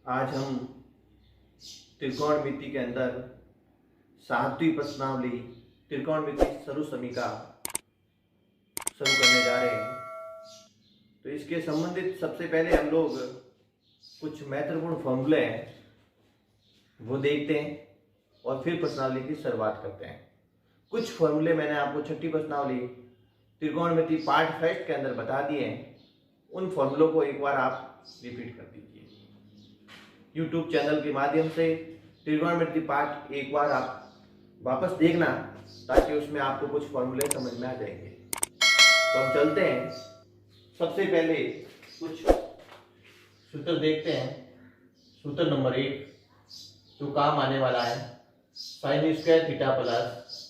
आज हम त्रिकोणमिति के अंदर 7वीं प्रश्नावली त्रिकोणमिति सर्वसमीका शुरू करने जा रहे हैं। तो इसके संबंधित सबसे पहले हम लोग कुछ महत्वपूर्ण फॉर्मूले हैं वो देखते हैं और फिर प्रश्नावली की शुरुआत करते हैं। कुछ फॉर्मूले मैंने आपको छठी प्रश्नावली त्रिकोणमिति पार्ट फर्स्ट के अंदर बता दिए हैं। उन फॉर्मूलों को एक बार आप रिपीट कर दीजिए। YouTube चैनल के माध्यम से त्रिकोणमिति पार्ट एक बार आप वापस देखना ताकि उसमें आपको कुछ फॉर्मूले समझ में आ जाएंगे। तो हम चलते हैं। सबसे पहले कुछ सूत्र देखते हैं। सूत्र नंबर 1 जो काम आने वाला है, sign square theta plus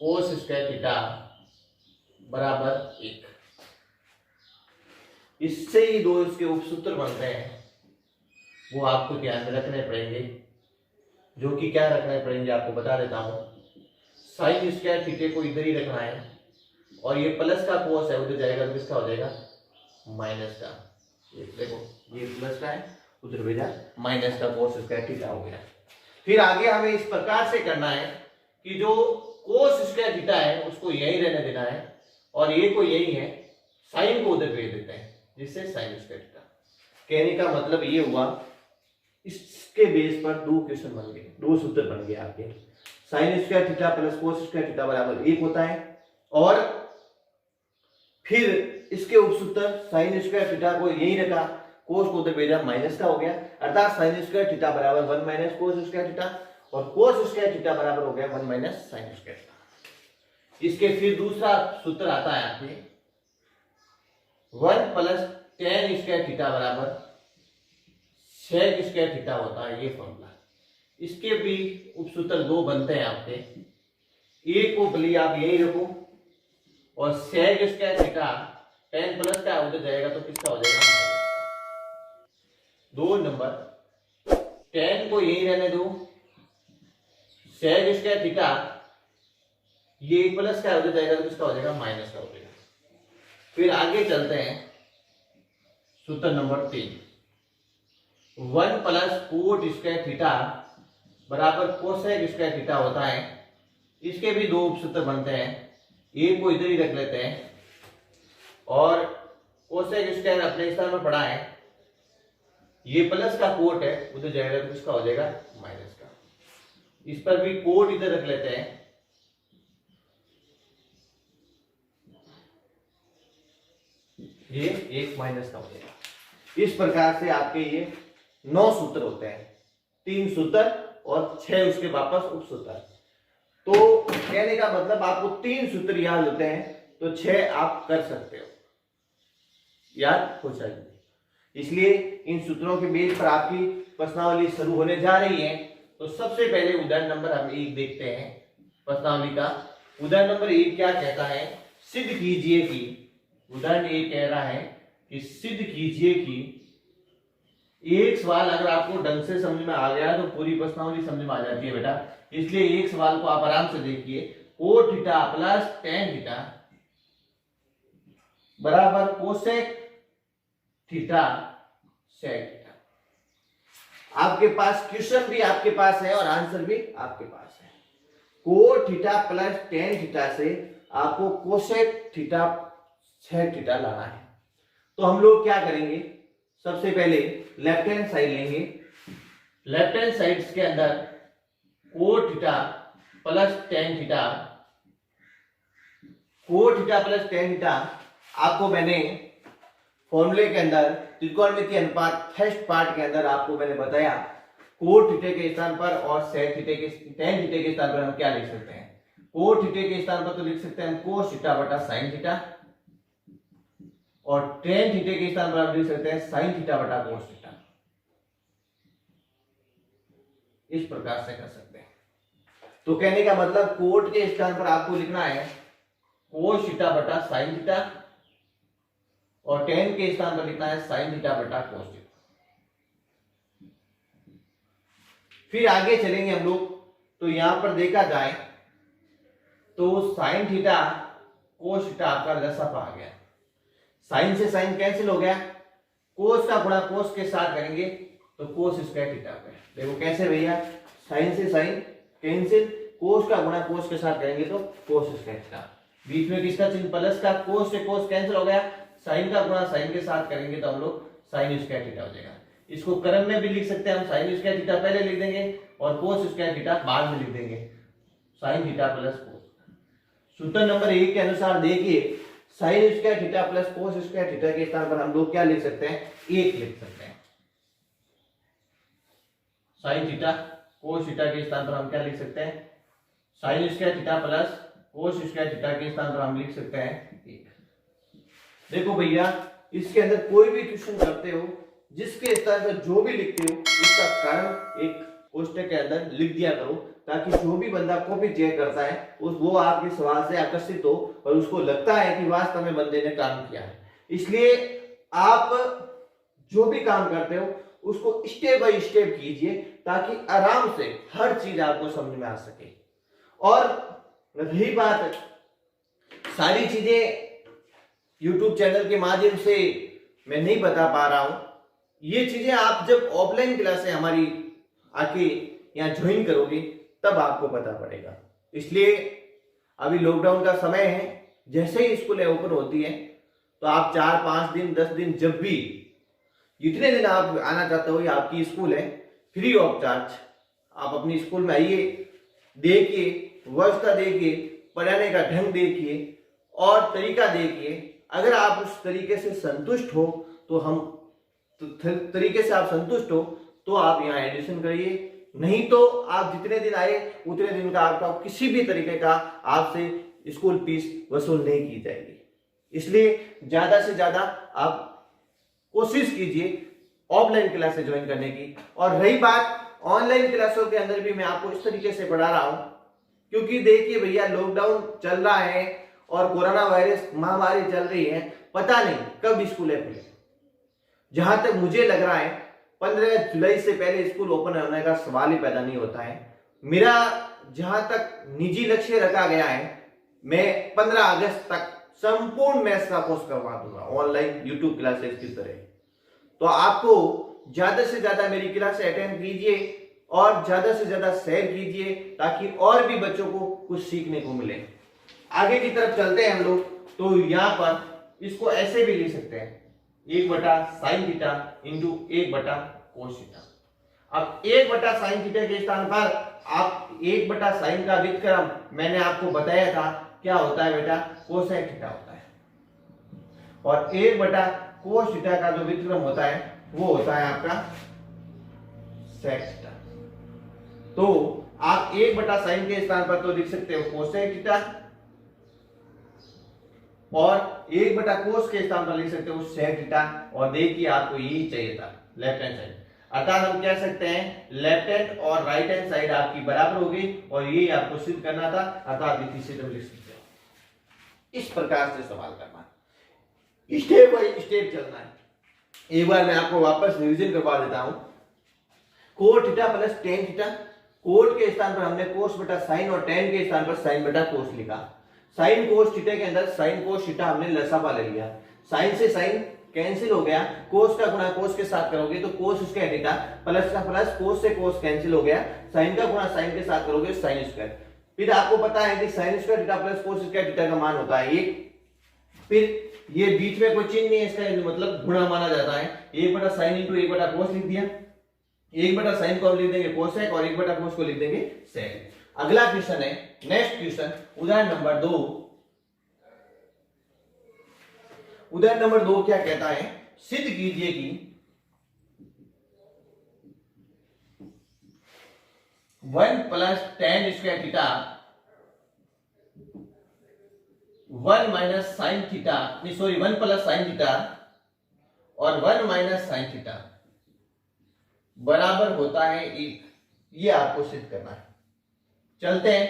cos square theta बराबर 1। इससे ही दो इसके उपसूत्र बनते हैं, वो आपको ध्यान में रखने पड़ेंगे। जो कि क्या रखने पड़ेंगे आपको बता देता हूं। साइन स्क्वायर थीटे को इधर ही रखना है और ये प्लस का कोस है उधर जाएगा तो किसका हो जाएगा, माइनस का। ये देखो ये प्लस का है उधर भेजा माइनस का कोस स्क्वायर थीटा हो गया। फिर आगे हमें इस प्रकार से करना है कि जो कोस स्क्वायर थीटा है उसको यही रहने देना है और ये को यही है, साइन को उधर भेज देते हैं जिससे साइन स्क्वायर थीटा। कहने का मतलब ये हुआ, इसके बेस पर दो क्वेश्चन बन गए, दो सूत्र बन गए आपके। Sign square theta plus cos square theta बराबर 1 होता है और फिर इसके उपसूत्र साइन स्क्वायर थीटा को यही रखा, कोस को उधर भेजा माइनस का हो गया, अर्थात साइन स्क्वायर थीटा बराबर 1 माइनस कोस स्क्वायर थीटा और कोस स्क्वायर थीटा बराबर हो गया 1 माइनस साइन स्क्वायर थीटा। इसके फिर दूसरा सूत्र आता है आपके 1 प्लस टेन स्क्वायर थीटा बराबर सेक स्क्वायर थीटा होता है, ये फॉर्मूला। इसके भी उपसूत्र दो बनते हैं आपके। एक को भले आप यही रखो और sec square theta tan plus का उधर जाएगा तो किसका हो जाएगा, माइनस का। 2 नंबर टेन को यही रहने दो, सेक स्क्वायर थीटा ये प्लस का उधर जाएगा तो किसका हो जाएगा, माइनस का हो जाएगा। फिर आगे चलते हैं। सूत्र number 3 1 plus coat square theta बराबर कोसेक स्क्वायर थीटा होता है। इसके भी दो उपसूत्र बनते हैं। एक को इधर ही रख लेते हैं और कोसेक स्क्वायर अपने स्थान पर पड़ा है, ये प्लस का कोट है उधर जाएगा तो किसका हो जाएगा, माइनस का। इस पर भी कोट इधर रख लेते हैं, ये एक माइनस का हो जाएगा। इस प्रकार से आपके ये 9 सूत्र होते हैं, 3 सूत्र और 6 उसके वापस उपसूत्र। तो कहने का मतलब आपको 3 सूत्र याद होते हैं तो 6 आप कर सकते हो, याद हो जाएगी। इसलिए इन सूत्रों के बेस पर आपकी प्रश्नावली शुरू होने जा रही है। तो सबसे पहले उदाहरण नंबर हम 1 देखते हैं प्रश्नावली का। उदाहरण नंबर 1 क्या कहता है, सिद्ध कीजिए कि, उदाहरण 1 कह रहा है कि सिद्ध कीजिए कि, एक सवाल अगर आपको ढंग से समझ में आ गया तो पूरी प्रश्नावली समझ में आ जाती है बेटा। इसलिए एक सवाल को आप आराम से देखिए। Coat theta plus tan theta बराबर कोसेक थीटा सेक थीटा। आपके पास क्वेश्चन भी आपके पास है और आंसर भी आपके पास है। Coat theta plus tan theta से आपको कोसेक थीटा सेक थीटा लाना है। तो हम लोग क्या करेंगे, सबसे पहले लेफ्ट हैंड साइड लेंगे। लेफ्ट हैंड साइड के अंदर coat theta plus tan theta, coat theta plus tan theta आपको मैंने फॉर्मूले के अंदर त्रिकोणमिति अनुपात फर्स्ट पार्ट के अंदर आपको मैंने बताया, कोट थीटे के स्थान पर और सेक थीटे के टेन थीटे के स्थान पर हम क्या लिख सकते हैं, कोट थीटे के स्थान पर तो लिख सकते हैं हम कोस थीटा बटा साइन थीटा और टेन थीटे के स्थान पर आप लिख सकते हैं साइन थीटा बटा कोस थीटा। इस प्रकार से कर सकते हैं। तो कहने का मतलब कोट के स्थान पर आपको लिखना है कोस थीटा बटा साइन थीटा और टेन के स्थान पर लिखना है साइन थीटा बटा कोस थीटा। फिर आगे चलेंगे हम लोग। तो यहां पर देखा जाए तो साइन थीटा कोस थीटा आपका लसाप आ गया। साइन से साइन कैंसिल हो गया, कोस का गुणा कोस के साथ करेंगे तो कोस स्क्वायर थीटा पे। देखो कैसे भैया, साइन से साइन कैंसिल, कोस का गुणा कोस के साथ करेंगे तो कोस स्क्वायर थीटा, बीच में किसका चिन्ह प्लस का, कोस से कोस कैंसिल हो गया, साइन का गुणा साइन के साथ करेंगे तो हम लोग साइन स्क्वायर थीटा हो जाएगा। इसको क्रम में भी लिख सकते हैं हम, साइन स्क्वायर थीटा पहले लिख देंगे और कोस स्क्वायर थीटा बाद में लिख देंगे, साइन थीटा प्लस कोस। सूत्र नंबर 1 के अनुसार देखिए, sign square theta plus cos square theta के स्थान पर हम लोग क्या लिख सकते हैं, 1 लिख सकते हैं। साइन थीटा कोस थीटा के स्थान पर हम क्या लिख सकते हैं, sign square theta plus cos square theta के स्थान पर हम लिख सकते हैं 1। देखो भैया, इसके अंदर कोई भी क्वेश्चन करते हो, जिसके स्थान पर जो भी लिखते हो उसका कारण एक कोष्टक के अंदर लिख दिया करो, ताकि जो भी बंदा कॉपी चेक करता है वो आपके सवाल से आकर्षित हो और उसको लगता है कि वास्तव में बंदे ने काम किया है। इसलिए आप जो भी काम करते हो उसको स्टेप बाय स्टेप कीजिए, ताकि आराम से हर चीज आपको समझ में आ सके। और रही बात, सारी चीजें YouTube चैनल के माध्यम से मैं नहीं बता पा रहा हूं, ये चीजें आप जब ऑफलाइन क्लासें हमारी आके यहाँ ज्वाइन करोगे तब आपको पता पड़ेगा। इसलिए अभी लॉकडाउन का समय है, जैसे ही स्कूलें ओपन होती है तो आप 4-5 दिन 10 दिन जब भी जितने दिन आप आना चाहते हो, ये आपकी स्कूल है, फ्री ऑफ चार्ज आप अपनी स्कूल में आइए, देखिए, व्यवस्था देखिए, पढ़ाने का ढंग देखिए और तरीका देखिए। अगर आप उस तरीके से संतुष्ट हो तो तरीके से आप संतुष्ट हो तो आप यहाँ एडमिशन करिए, नहीं तो आप जितने दिन आए उतने दिन का आपका किसी भी तरीके का आपसे स्कूल फीस वसूल नहीं की जाएगी। इसलिए ज्यादा से ज्यादा आप कोशिश कीजिए ऑफलाइन क्लासेस ज्वाइन करने की। और रही बात ऑनलाइन क्लासों के अंदर भी मैं आपको इस तरीके से पढ़ा रहा हूं, क्योंकि देखिए भैया, लॉकडाउन चल रहा है और कोरोना वायरस महामारी चल रही है, पता नहीं कब स्कूलें खुले। जहां तक मुझे लग रहा है 15 जुलाई से पहले स्कूल ओपन होने का सवाल ही पैदा नहीं होता है। मेरा जहां तक निजी लक्ष्य रखा गया है, मैं 15 अगस्त तक संपूर्ण मैथ्स का कोर्स करवा दूंगा ऑनलाइन यूट्यूब क्लासेस की तरह। तो आपको ज्यादा से ज्यादा मेरी क्लास अटेंड कीजिए और ज्यादा से ज्यादा शेयर कीजिए, ताकि और भी बच्चों को कुछ सीखने को मिले। आगे की तरफ चलते हैं हम लोग, तो यहां पर इसको ऐसे भी लिख सकते हैं, 1/sin theta into 1/cos theta. अब 1/sin थीटा के स्थान पर आप 1/sin का व्युत्क्रम मैंने आपको बताया था क्या होता है बेटा, कोसेक थीटा होता है, और 1/cos थीटा का जो व्युत्क्रम होता है वो होता है आपका सेक थीटा। तो आप 1/sin के स्थान पर तो लिख सकते हो कोसेक थीटा, और 1/cos के स्थान पर लिख सकते हो सेक थीटा। और देखिए आपको यही चाहिए था, लेफ्ट हैंड साइड, अर्थात हम कह सकते हैं लेफ्ट हैंड और राइट हैंड साइड आपकी बराबर होगी, और यही आपको सिद्ध करना था, अर्थात इसी से लिख सकते हो। इस प्रकार से सवाल करना है, स्टेप बाय स्टेप चलना है। एक बार मैं आपको वापस रिवीजन करवा देता हूं। Cot theta plus tan theta, cot के स्थान पर हमने कोस बटा साइन और टेन के स्थान पर साइन बटा कोस लिखा। साइन कोस थीटा के अंदर साइन कोस थीटा हमने लसापा ले लिया, साइन से साइन कैंसिल हो गया, कोस का गुणा कोस के साथ करोगे तो कोस स्क्वायर थीटा, प्लस का प्लस, कोस से कोस कैंसिल हो गया, साइन का गुणा साइन के साथ करोगे साइन स्क्वायर। फिर आपको पता है कि sign square theta plus cos square theta का मान होता है 1। फिर ये बीच में कोई चिन्ह नहीं है, इसका मतलब गुणा माना जाता है। 1/sin इंटू 1/cos लिख दिया, 1/sin को लिख देंगे कोसेक और 1/cos को लिख देंगे सेक। अगला क्वेश्चन है, नेक्स्ट क्वेश्चन, उदाहरण नंबर 2। उदाहरण नंबर 2 क्या कहता है, सिद्ध कीजिए कि 1 + tan square theta 1 - sin theta, नहीं सॉरी 1 + sin थीटा और 1 - sin थीटा बराबर होता है 1। ये आपको सिद्ध करना है। चलते हैं,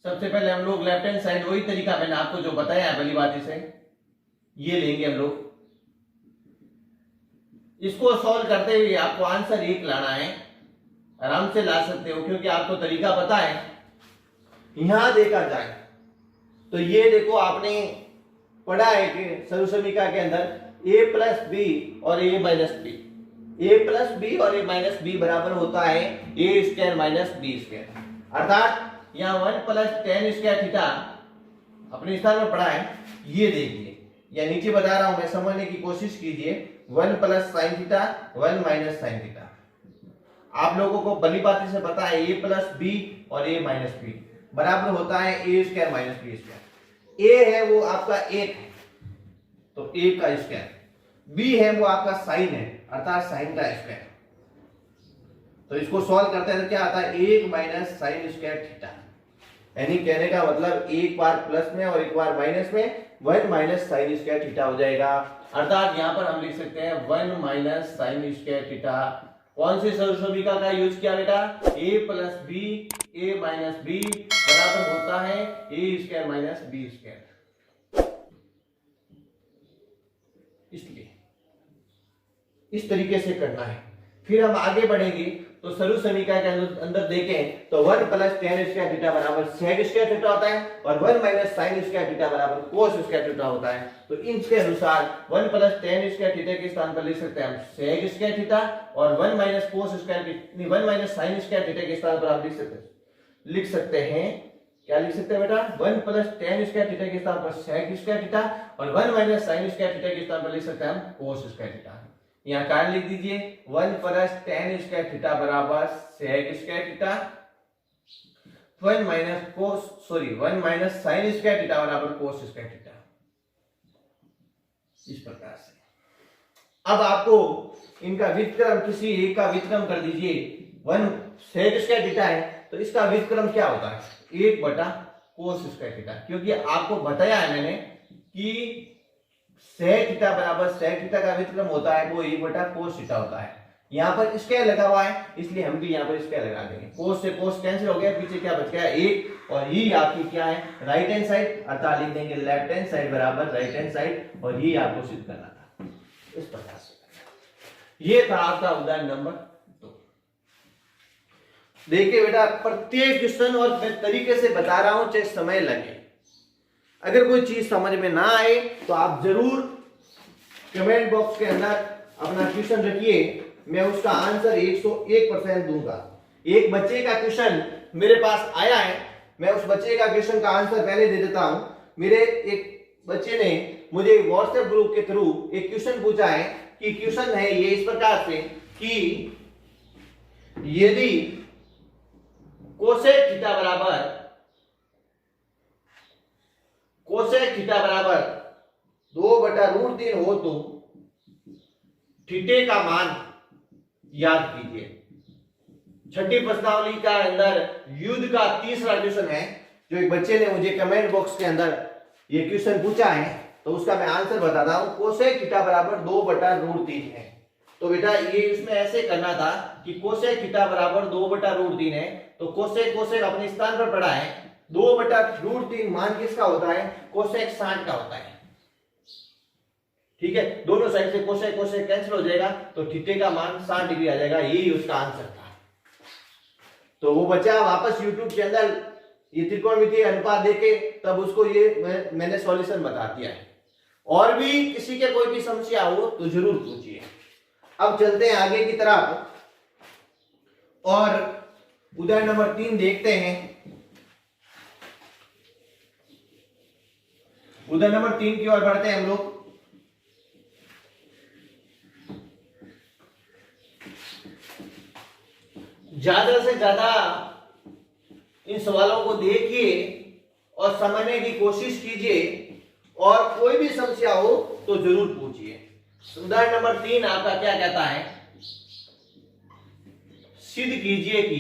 सबसे पहले हम लोग लेफ्ट हैंड साइड, वही तरीका मैंने आपको जो बताया है भली बात से, ये लेंगे हम लोग। इसको सॉल्व करते हुए आपको आंसर 1 लाना है, आराम से ला सकते हो क्योंकि आपको तरीका पता है। यहां देखा जाए तो ये देखो, आपने पढ़ा है कि सरल समीकरण के अंदर a + b और a - b, a plus b और ए माइनस बी बराबर होता है a square minus b square. अर्थात यहाँ 1 प्लस टेन स्क्वायर थीटा अपने स्थान में पड़ा है, ये देखिए या नीचे बता रहा हूं मैं, समझने की कोशिश कीजिए। 1 plus sine theta 1 minus sine theta, आप लोगों को भली बात से पता है ए प्लस बी और ए माइनस बी बराबर होता है a square minus b square. ए है वो आपका 1 है तो ए का स्क्वायर, बी है वो आपका साइन है अर्थात साइन का स्क्वायर। तो इसको सॉल्व करते हैं तो क्या आता है 1 माइनस साइन स्क्वायर थीटा, यानी कहने का मतलब एक बार प्लस में और एक बार माइनस में 1 माइनस साइन स्क्वायर थीटा हो जाएगा। अर्थात यहां पर हम लिख सकते हैं 1 माइनस साइन स्क्वायर थीटा। कौन सी सर्वसमीका का यूज किया बेटा? a plus b a minus b बराबर होता है a square minus b square. इसलिए इस तरीके से करना है। फिर हम आगे बढ़ेंगे तो सर्वसमीका के अंदर देखें तो 1 प्लस टेन स्क्वायर थीटा बराबर सेक स्क्वायर थीटा होता है और 1 माइनस साइन स्क्वायर थीटा बराबर कोस स्क्वायर थीटा होता है। तो इनके अनुसार 1 प्लस टेन स्क्वायर थीटा के स्थान पर लिख सकते हैं हम सेक स्क्वायर थीटा और 1 minus cos square 1 minus sine square theta के स्थान पर आप लिख सकते हैं क्या लिख सकते हैं बेटा? 1 प्लस टेन स्क्वायर थीटा के स्थान पर सेक स्क्वायर थीटा और 1 माइनस साइन स्क्वायर थीटा के स्थान पर लिख सकते हैं हम कोस स्क्वायर थीटा। यहाँ कारण लिख दीजिए 1 प्लस टेन स्क्वायर थीटा बराबर sec square theta, 1 minus sine square theta बराबर कोस स्क्वायर थीटा। इस प्रकार से अब आपको इनका व्युत्क्रम किसी एक का व्युत्क्रम कर दीजिए। 1 सेक स्क्वायर थीटा है तो इसका व्युत्क्रम क्या होता है? 1 बटा कोस स्क्वायर थीटा, क्योंकि आपको बताया है मैंने कि सेक थीटा बराबर सेक थीटा का व्युत्क्रम होता है वो 1 बटा कोस थीटा होता है। यहाँ पर स्क्वायर लगा हुआ है इसलिए हम भी यहाँ पर स्क्वायर लगा देंगे। कोस से कोस कैंसिल हो गया, पीछे क्या बच गया 1 और ये आपकी क्या है राइट हैंड साइड, अर्थात लिख देंगे लेफ्ट हैंड साइड बराबर राइट हैंड साइड और ये आपको सिद्ध करना था। इस प्रकार से ये था आपका उदाहरण नंबर 2। देखिए बेटा प्रत्येक क्वेश्चन और मैं तरीके से बता रहा हूं चाहे समय लगे, अगर कोई चीज समझ में ना आए तो आप जरूर कमेंट बॉक्स के अंदर अपना क्वेश्चन रखिए, मैं उसका आंसर 101% दूंगा। एक बच्चे का क्वेश्चन मेरे पास आया है, मैं उस बच्चे का क्वेश्चन का आंसर पहले दे देता हूं। मेरे एक बच्चे ने मुझे व्हाट्सएप ग्रुप के थ्रू एक क्वेश्चन पूछा है कि क्वेश्चन है ये इस प्रकार से कि यदि कोसेक थीटा बराबर 2/√3 हो तो थीटे का मान याद कीजिए। छठी प्रश्नावली का अंदर युद्ध का तीसरा क्वेश्चन है जो एक बच्चे ने मुझे कमेंट बॉक्स के अंदर ये क्वेश्चन पूछा है, तो उसका मैं आंसर बताता हूं। कोसेक थीटा बराबर 2/√3 है। तो बेटा ये इसमें ऐसे करना था कि कोसेक थीटा बराबर 2/√3 है तो कोसेक अपने स्थान पर पड़ा है। 2/√3 मान किसका होता है? कोसेक 60 का होता है। ठीक है, दोनों साइड से कोसेक कैंसिल हो जाएगा तो थीटे का मान 60 डिग्री आ जाएगा। यही उसका आंसर था। तो वो बच्चा वापस YouTube के अंदर ये त्रिकोणमितीय अनुपात देके तब उसको ये मैंने सॉल्यूशन बता दिया है। और भी किसी के कोई भी समस्या हो तो जरूर पूछिए। अब चलते हैं आगे की तरफ और उदाहरण नंबर 3 देखते हैं। उदाहरण नंबर 3 की ओर बढ़ते हैं हम लोग। ज्यादा से ज्यादा इन सवालों को देखिए और समझने की कोशिश कीजिए और कोई भी समस्या हो तो जरूर पूछिए। उदाहरण नंबर 3 आपका क्या कहता है? सिद्ध कीजिए कि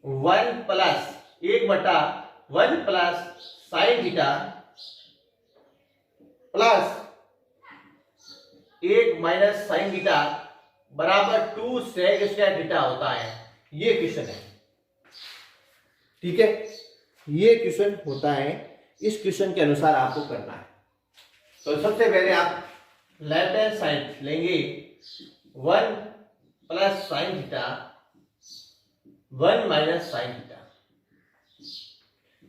1 plus sine theta plus 1 minus sine theta बराबर 2 सेक स्क्वायर थीटा होता है। ये क्वेश्चन है। ठीक है, ये क्वेश्चन होता है। इस क्वेश्चन के अनुसार आपको करना है। तो सबसे पहले आप लेफ्ट हैंड साइड लेंगे 1 plus sine theta 1 minus sine theta,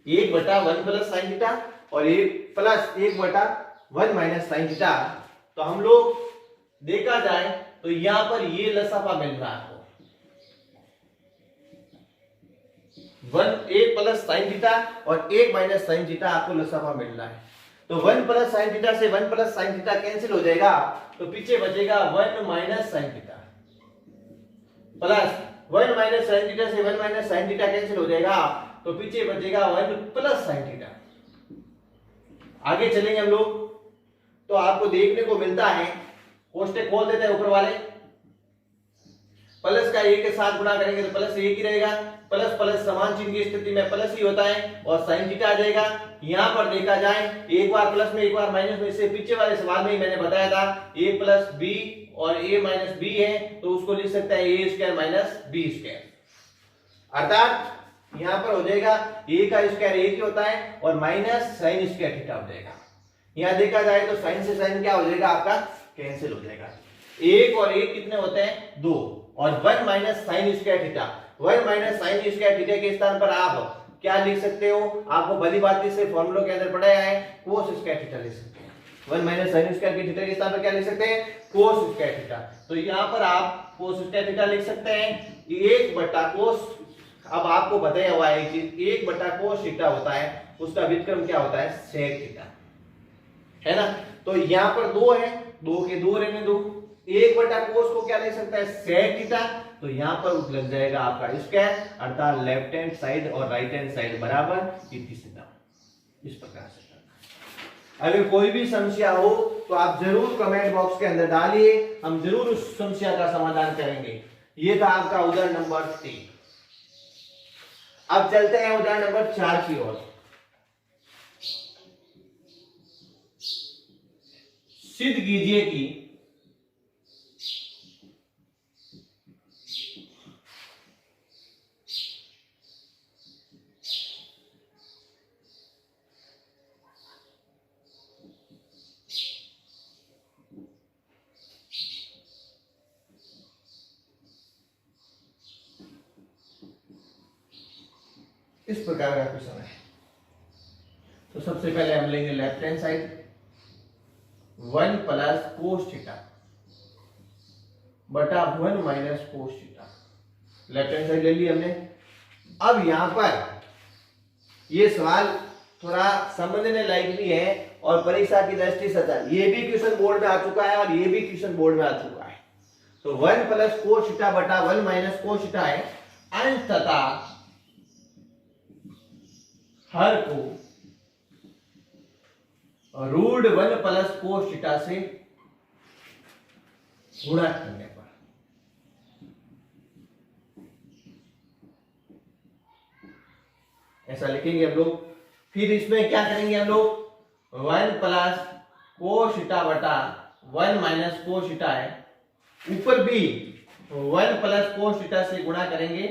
1/1 plus sine theta और 1 प्लस 1/- 1 माइनस साइन थीटा, तो हम लोग देखा जाए तो यहां पर ये लसाफा मिल रहा है आपको 1 प्लस साइन थीटा और 1 माइनस साइन थीटा आपको लसाफा मिल रहा है। तो 1 प्लस साइन थीटा से 1 प्लस साइन थीटा कैंसिल हो जाएगा, तो पीछे बचेगा 1 minus sign theta plus 1 minus sine theta से 1 माइनस साइन थीटा कैंसिल हो जाएगा, तो पीछे बचेगा 1 प्लस साइन थीटा। आगे चलेंगे हम लोग तो आपको देखने को मिलता है, कोष्टक खोल देते हैं ऊपर वाले, प्लस का एक के साथ गुणा करेंगे तो प्लस एक ही रहेगा, प्लस प्लस समान चिन्ह की स्थिति में प्लस ही होता है और साइन थीटा आ जाएगा। यहां पर देखा जाए एक बार प्लस में एक बार माइनस में, इससे पीछे वाले सवाल में ही मैंने बताया था a प्लस बी और a माइनस बी है, तो उसको लिख सकते हैं a square minus b square, अर्थात यहां पर हो जाएगा a का स्क्वायर एक ही होता है और माइनस साइन स्क्वायर थीटा हो जाएगा। यहां देखा जाए तो साइन से साइन क्या हो जाएगा आपका कैंसिल हो जाएगा, एक और एक कितने होते हैं 2 और 1 minus sine square theta, 1 minus sine square theta के स्थान पर आप क्या लिख सकते हो, आपको भली बात से फॉर्मूला के अंदर पढ़ाया है कोस स्क्वायर थीटा लिख सकते हैं। 1 माइनस साइन स्क्वायर के थीटा के स्थान पर क्या लिख सकते हैं कोस स्क्वायर थीटा, तो यहां पर आप कोस स्क्वायर थीटा लिख सकते हैं 1 बटा कोस। अब आपको बताया हुआ है कि 1 बटा कोस थीटा होता है, उसका व्युत्क्रम क्या होता है सेक थीटा, है ना। तो यहां पर 2 है, 2 के 2 रहने दो, 1 बटा कोस को क्या ले सकता है सेक थीटा, तो यहां पर लग जाएगा आपका स्क्वायर, अर्थात लेफ्ट हैंड साइड और राइट हैंड साइड बराबर इतनी सीधा। इस प्रकार से अगर कोई भी समस्या हो तो आप जरूर कमेंट बॉक्स के अंदर डालिए, हम जरूर उस समस्या का समाधान करेंगे। ये था आपका उदाहरण नंबर 3। अब चलते हैं उदाहरण नंबर 4 की ओर। सिद्ध कीजिए कि इस प्रकार का क्वेश्चन है। तो सबसे पहले हम लेंगे left hand side 1 plus cos theta बटा 1 minus cos theta, left hand side ले ली हमने। अब यहां पर ये सवाल थोड़ा समझने लायक भी है और परीक्षा की दृष्टि से ये भी क्वेश्चन बोर्ड में आ चुका है और ये भी क्वेश्चन बोर्ड में आ चुका है। तो 1 प्लस कोस थीटा बटा 1 माइनस कोस थीटा है, अंश तथा हर को रूट 1 प्लस कोस थीटा से गुणा करने पर ऐसा लिखेंगे हम लोग। फिर इसमें क्या करेंगे हम लोग 1 प्लस कोस थीटा बटा 1 माइनस कोस थीटा है, ऊपर भी 1 प्लस कोस थीटा से गुणा करेंगे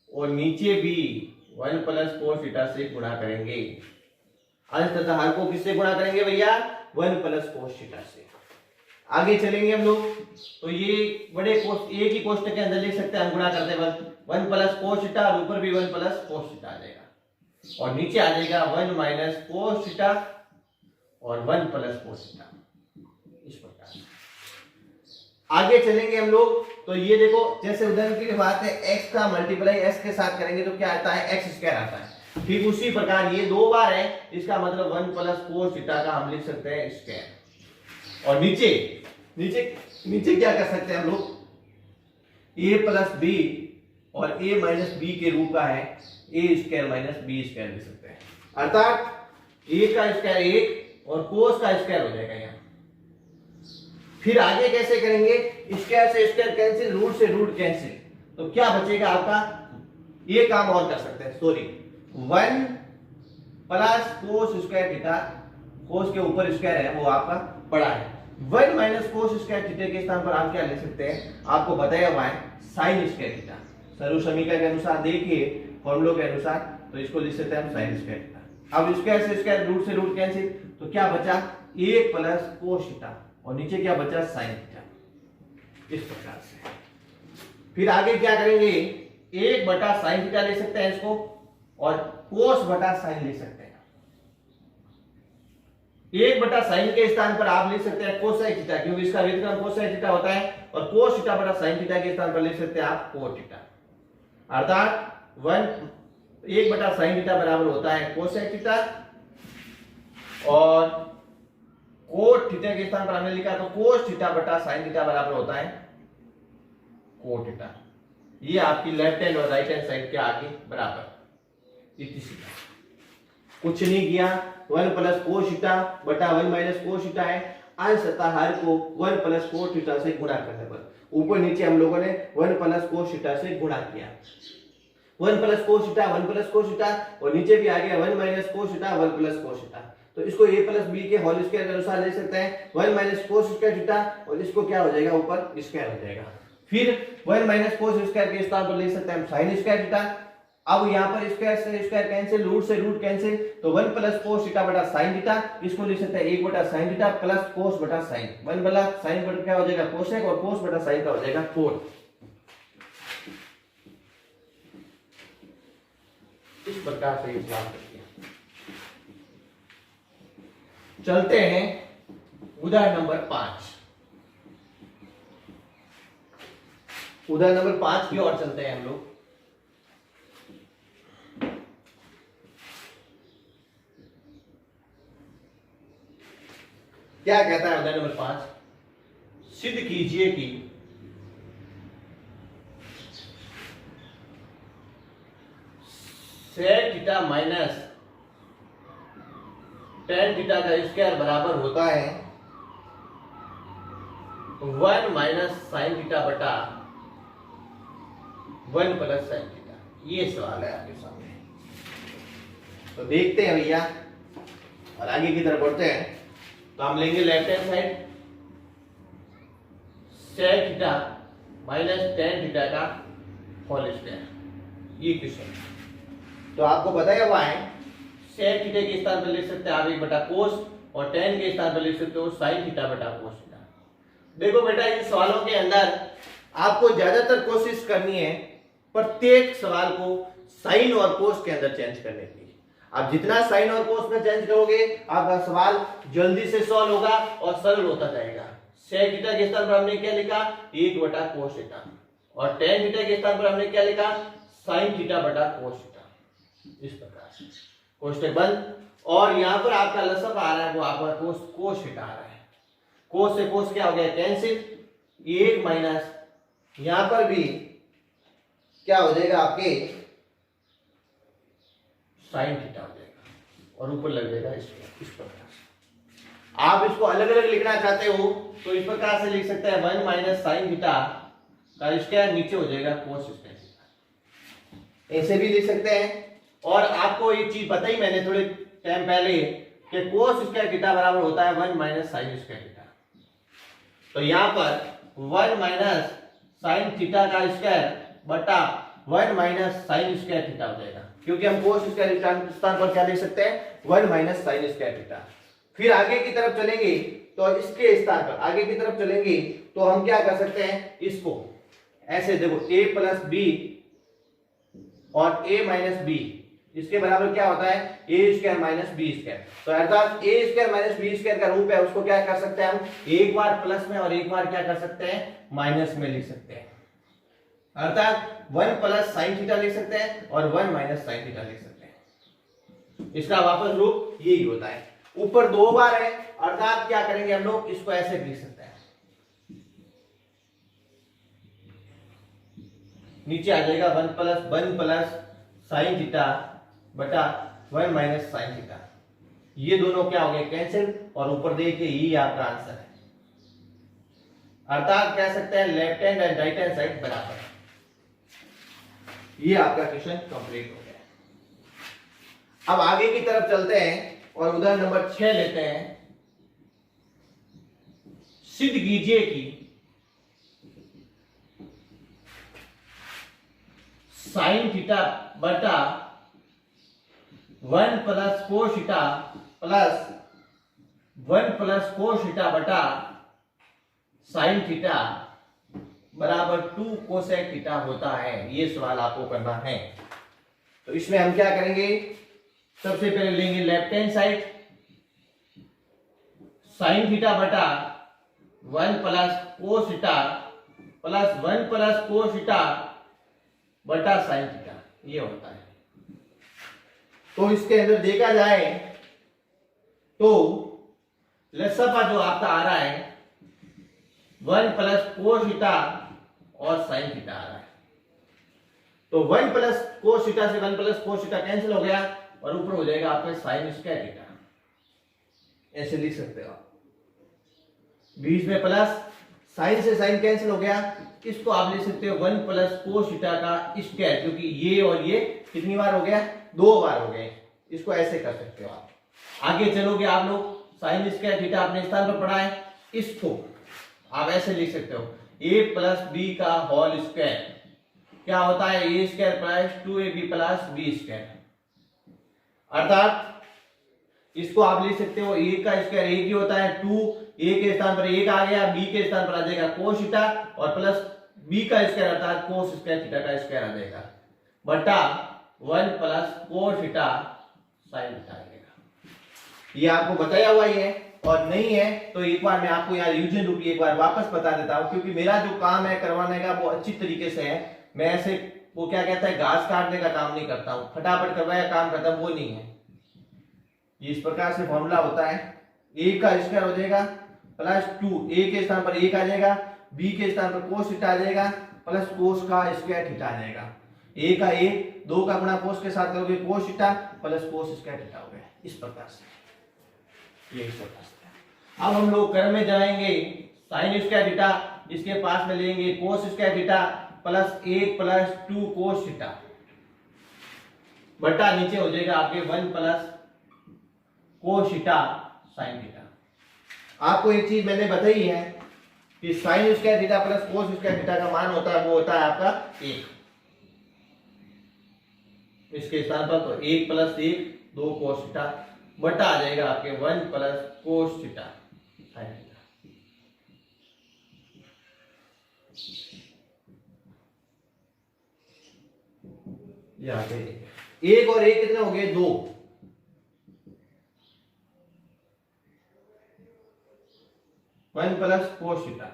और नीचे भी 1 प्लस कोस थीटा से गुणा करेंगे। अंश तथा हर को किससे गुणा करेंगे भैया 1 प्लस कोस थीटा से। आगे चलेंगे हम लोग तो ये बड़े कोष्ठ एक ही कोष्ठक के अंदर लिख सकते हैं हम गुणा करते वक्त 1 प्लस कोस थीटा और ऊपर भी 1 प्लस कोस थीटा आ जाएगा और नीचे आ जाएगा 1 माइनस कोस थीटा और 1 प्लस कोस थीटा। इस प्रकार आगे चलेंगे हम लोग तो ये देखो जैसे उदाहरण की बात है x का मल्टीप्लाई s के साथ करेंगे तो क्या आता है x स्क्वायर आता है। ठीक उसी प्रकार ये 2 बार है, इसका मतलब 1 प्लस कोस थीटा का हम लिख सकते हैं स्क्वायर और नीचे नीचे नीचे क्या कर सकते हैं हम लोग a प्लस बी और a माइनस बी के रूप का है a square minus b square लिख सकते हैं, अर्थात a का स्क्वायर 1 और कोस का स्क्वायर हो जाएगा यहाँ। फिर आगे कैसे करेंगे स्क्वायर से स्क्वायर कैंसिल, रूट से रूट कैंसिल, तो क्या बचेगा आपका ये काम और कर सकते हैं sorry 1 plus cos square theta, cos के ऊपर स्क्वायर है वो आपका पड़ा है, 1 माइनस कोस स्क्वायर थीटा के स्थान पर आप क्या ले सकते हैं आपको बताया हुआ है साइन स्क्वायर थीटा। सरल समीकरण के अनुसार देखिए फॉर्मूलों के अनुसार तो इसको लिख सकते हैं हम साइन स्क्वायर थीटा। अब स्क्वायर से स्क्वायर रूट से रूट कैंसिल, तो क्या बचा 1 प्लस कोस थीटा और नीचे क्या बचा साइन थीटा। इस प्रकार से फिर आगे क्या करेंगे 1 बटा साइन थीटा ले सकते हैं इसको और कोस बटा साइन ले सकते हैं। 1 बटा साइन के स्थान पर आप लिख सकते हैं कोसेक थीटा, क्योंकि इसका व्युत्क्रम कोसेक थीटा होता है, और कोस थीटा बटा साइन थीटा के स्थान पर लिख सकते हैं आप कोट थीटा। अर्थात 1 बटा साइन थीटा बराबर होता है कोसेक थीटा, और कोट थीटा के स्थान पर हमने लिखा तो कोस थीटा बटा साइन थीटा बराबर होता है कोट थीटा। ये आपकी लेफ्ट हैंड और राइट हैंड साइड के आगे बराबर, इतनी सीधा, कुछ नहीं किया। 1 प्लस कोस थीटा बटा 1 माइनस कोस थीटा है, अंश तथा हर को 1 प्लस कोस थीटा से गुणा करने पर ऊपर नीचे हम लोगों ने 1 प्लस कोस थीटा से गुणा किया। 1 plus cos theta 1 plus cos theta, और नीचे भी आ गया 1 minus cos theta 1 plus cos theta. तो इसको a प्लस बी के होल स्क्वायर के अनुसार ले सकते हैं, 1 माइनस कोस स्क्वायर थीटा, और इसको क्या हो जाएगा ऊपर स्क्वायर हो जाएगा। फिर 1 माइनस कोस स्क्वायर के स्थान पर ले सकते हैं हम साइन स्क्वायर थीटा। अब यहाँ पर स्क्वायर से स्क्वायर कैंसिल, रूट से रूट कैंसिल, तो 1 प्लस कोस थीटा बटा साइन थीटा, इसको लिख सकते हैं 1 बटा साइन थीटा प्लस कोस बटा साइन। 1 बटा साइन बटा क्या हो जाएगा कोसेक, और कोस बटा साइन का हो जाएगा कोट। इस प्रकार से इस्तेमाल करते हैं। चलते हैं उदाहरण नंबर 5। उदाहरण नंबर 5 की ओर चलते हैं हम लोग। क्या कहता है उदाहरण नंबर 5? सिद्ध कीजिए कि sec theta minus tan theta का स्क्वायर बराबर होता है 1 माइनस साइन थीटा बटा 1 प्लस साइन थीटा। ये सवाल है आपके सामने, तो देखते हैं भैया और आगे की तरफ बढ़ते हैं। तो हम लेंगे left hand side, sec theta minus tan theta का होल स्क्वायर, ये क्वेश्चन। तो आपको बताया हुआ है सेक थीटा के स्थान पर लिख सकते हैं आप 1 बटा कोस, और टेन के स्थान पर लिख सकते हो साइन थीटा बटा कोस थीटा। देखो बेटा, इन सवालों के अंदर आपको ज्यादातर कोशिश करनी है प्रत्येक सवाल को साइन और कोस के अंदर चेंज करने की। आप जितना साइन और कोस में चेंज करोगे आपका सवाल जल्दी से सॉल्व होगा और सरल होता जाएगा। सेक थीटा के स्थान पर हमने क्या लिखा 1 बटा कोस थीटा, और टेन थीटा के स्थान पर हमने क्या लिखा साइन थीटा बटा कोस थीटा। इस प्रकार से कोष्टक बंद, और यहाँ पर आपका लसअप आ रहा है वो आपका कोस थीटा आ रहा है। कोस से कोस क्या हो गया कैंसिल, 1 माइनस यहां पर भी क्या हो जाएगा आपके साइन थीटा हो जाएगा, और ऊपर लग जाएगा इस प्रकार से। आप इसको अलग अलग लिखना चाहते हो तो इस प्रकार से लिख सकते हैं 1 माइनस साइन थीटा का स्क्वायर, नीचे हो जाएगा कोस स्क्वायर थीटा, ऐसे भी लिख सकते हैं। और आपको ये चीज बताई मैंने थोड़े टाइम पहले कि कोस स्क्वायर थीटा बराबर होता है 1 माइनस साइन स्क्वायर थीटा। तो यहां पर 1 माइनस साइन थीटा का स्क्वायर बटा 1 माइनस साइन स्क्वायर थीटा हो जाएगा, क्योंकि हम कोस स्क्वायर स्थान पर क्या लिख सकते हैं 1 माइनस साइन स्क्वायर थीटा। फिर आगे की तरफ चलेंगे तो इसके स्थान पर आगे की तरफ चलेंगे तो हम क्या कर सकते हैं, इसको ऐसे देखो a प्लस बी और a माइनस बी, इसके बराबर क्या होता है a square minus b square. तो अर्थात a square minus b square का रूप है, उसको क्या कर सकते हैं हम एक बार प्लस में और एक बार क्या कर सकते हैं माइनस में लिख सकते हैं। अर्थात 1 प्लस साइन थीटा लिख सकते हैं और 1 माइनस साइन थीटा लिख सकते हैं। इसका वापस रूप यही होता है, ऊपर 2 बार है, अर्थात क्या करेंगे हम लोग इसको ऐसे लिख सकते हैं, नीचे आ जाएगा 1 प्लस साइन थीटा बटा 1 माइनस साइन थीटा। ये दोनों क्या हो गए कैंसिल, और ऊपर देखिए यही आपका आंसर है। अर्थात कह सकते हैं left hand and right hand side बराबर। ये आपका क्वेश्चन कंप्लीट हो गया। अब आगे की तरफ चलते हैं और उदाहरण नंबर 6 लेते हैं। सिद्ध कीजिए कि साइन थीटा बटा 1 plus cos theta plus 1 plus cos theta बटा साइन थीटा बराबर 2 कोसेक थीटा होता है। ये सवाल आपको करना है। तो इसमें हम क्या करेंगे, सबसे पहले लेंगे left hand side, sine theta बटा 1 plus cos theta plus 1 plus cos theta बटा साइन थीटा, ये होता है। तो इसके अंदर देखा जाए तो लसपा जो आपका आ रहा है 1 प्लस कोस थीटा और साइन थीटा आ रहा है। तो 1 प्लस कोस थीटा से 1 प्लस कोस थीटा कैंसिल हो गया और ऊपर हो जाएगा आपका साइन स्क्वायर थीटा, ऐसे लिख सकते हो आप। बीच में प्लस, साइन से साइन कैंसिल हो गया, इसको आप लिख सकते हो 1 प्लस कोस थीटा का स्क्वायर, क्योंकि ये और ये कितनी बार हो गया, 2 बार हो गए। इसको ऐसे कर सकते हो आप। आगे चलोगे आप लोग, साइन स्क्वायर थीटा अपने स्थान पर पढ़ा है, इसको आप ऐसे लिख सकते हो a प्लस बी का होल स्क्वायर क्या होता है, a square plus 2ab plus b square. अर्थात इसको आप लिख सकते हो a का स्क्वायर a की होता है 2, a के स्थान पर 1 आ गया, b के स्थान पर आ जाएगा कोस थीटा और प्लस b का स्क्वायर अर्थात कोस स्क्वायर थीटा का स्क्वायर आ जाएगा बटा 1 plus cos theta sine theta आ जाएगा। ये आपको बताया हुआ ही है, और नहीं है तो एक बार मैं आपको यहाँ रिवीजन रूपी एक बार वापस बता देता हूँ, क्योंकि मेरा जो काम है करवाने का वो अच्छी तरीके से है। मैं ऐसे वो क्या कहता है घास काटने का काम नहीं करता हूँ, फटाफट करवाया काम खत्म, वो नहीं है। इस प्रकार से फॉर्मूला होता है, a का स्क्वायर हो जाएगा प्लस 2, a के स्थान पर 1 आ जाएगा, b के स्थान पर कोस थीटा आ जाएगा प्लस कोस का स्क्वायर थीटा आ जाएगा। a का 1, 2 का गुणा कोस के साथ करोगे cos theta plus cos square theta हो गया। इस प्रकार से ये सब अब हम लोग क्रम में जाएंगे, साइन स्क्वायर थीटा इसके पास में लेंगे कोस square theta plus 1 plus 2 cos theta बटा नीचे हो जाएगा आपके 1 plus cos theta sine theta. आपको एक चीज मैंने बताई है कि sign square theta plus cos square theta का मान होता है वो होता है आपका 1, इसके स्थान पर तो 1 प्लस 1 2 कोस थीटा बटा आ जाएगा आपके 1 plus cos theta sine theta. यहाँ पे 1 और 1 कितने हो गए, 2। वन प्लस कोस थीटा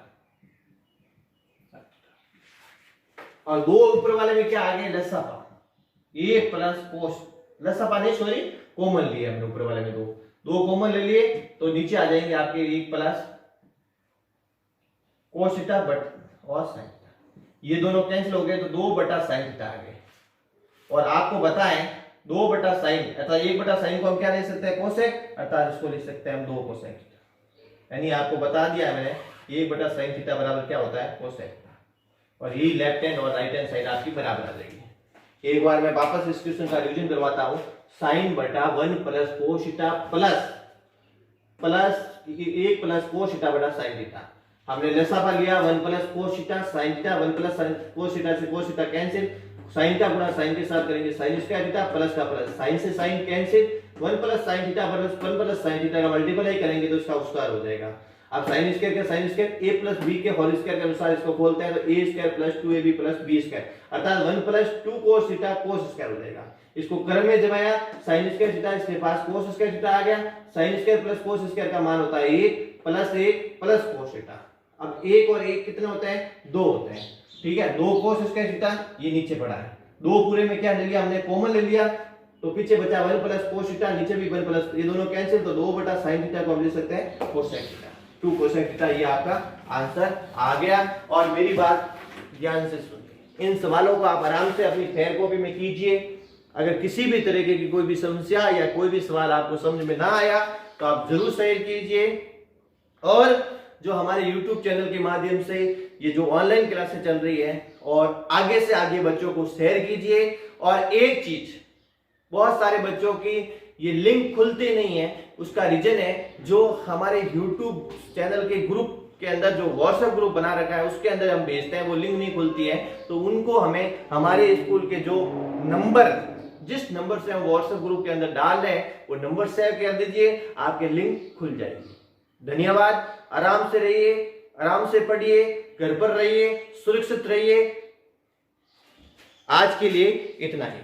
और 2 ऊपर वाले में क्या आ गए, लसापा, a प्लस कोस, लसापा नहीं सॉरी कॉमन लिए हमने ऊपर वाले में 2 कॉमन ले लिए, तो नीचे आ जाएंगे आपके 1 प्लस कोस थीटा बट और साइन थीटा, ये दोनों कैंसिल हो गए तो 2 बटा साइन थीटा आ गए। और आपको बताएं 2 बटा साइन अर्थात 1 बटा साइन को हम क्या ले सकते हैं, कोसेक, अर्थात इसको लिख सकते हैं हम 2 कोसेक थीटा। यानी आपको बता दिया है मैंने 1 बटा साइन थीटा बराबर क्या होता है, कोसेक, और ये लेफ्ट हैंड और राइट हैंड साइड आपकी बराबर आ जाएगी। एक बार मैं वापस इस क्वेश्चन का रिवीजन करवाता हूं, साइन बटा 1 plus cos theta plus 1 plus cos theta बटा साइन थीटा। हमने लसापा लिया 1 plus cos theta sine theta, 1 plus cos theta से कोस थीटा कैंसिल, साइन का गुणा साइन के साथ करेंगे साइन स्क्वायर थीटा प्लस का प्लस, साइन से sine cancel, 1 plus sine theta plus 1 plus sine theta का मल्टीप्लाई करेंगे तो इसका स्क्वायर हो जाएगा। अब साइन स्क्वायर का sine square a plus b के होल स्क्वायर के अनुसार इसको खोलते हैं तो a square plus 2ab plus b square अर्थात 1 plus 2 cos theta cos square हो जाएगा। इसको क्रम में जमाया, साइन स्क्वायर थीटा इसके पास कोस स्क्वायर थीटा आ गया, sine square plus cos square का मान होता है 1 प्लस कोस थीटा। अब 1 और 1 कितने होते हैं, 2 होते हैं, ठीक है। 2 कोस स्क्वायर थीटा ये नीचे पड़ा है, 2 पूरे में क्या ले लिया हमने, कॉमन ले लिया, तो पीछे बचा 1 प्लस कोस थीटा, नीचे भी 1 प्लस, ये दोनों कैंसिल तो 2 बटा साइन थीटा को हम ले सकते हैं कोसेक थीटा, 2 कोसेक थीटा। ये आपका आंसर आ गया। और मेरी बात ध्यान से सुनिए, इन सवालों को आप आराम से अपनी फेयर कॉपी में कीजिए। अगर किसी भी तरीके की कोई भी समस्या या कोई भी सवाल आपको समझ में ना आया तो आप जरूर शेयर कीजिए। और जो हमारे YouTube चैनल के माध्यम से ये जो ऑनलाइन क्लासेस चल रही है और आगे से आगे बच्चों को शेयर कीजिए। और एक चीज, बहुत सारे बच्चों की ये लिंक खुलते नहीं है, उसका रीजन है जो हमारे YouTube चैनल के ग्रुप के अंदर जो व्हाट्सएप ग्रुप बना रखा है उसके अंदर हम भेजते हैं, वो लिंक नहीं खुलती है। तो उनको हमें हमारे स्कूल के जो नंबर, जिस नंबर से हम व्हाट्सएप ग्रुप के अंदर डाल रहे हैं वो नंबर सेव कर दीजिए, आपके लिंक खुल जाएगी। धन्यवाद। आराम से रहिए, आराम से पढ़िए, घर पर रहिए, सुरक्षित रहिए। आज के लिए इतना ही।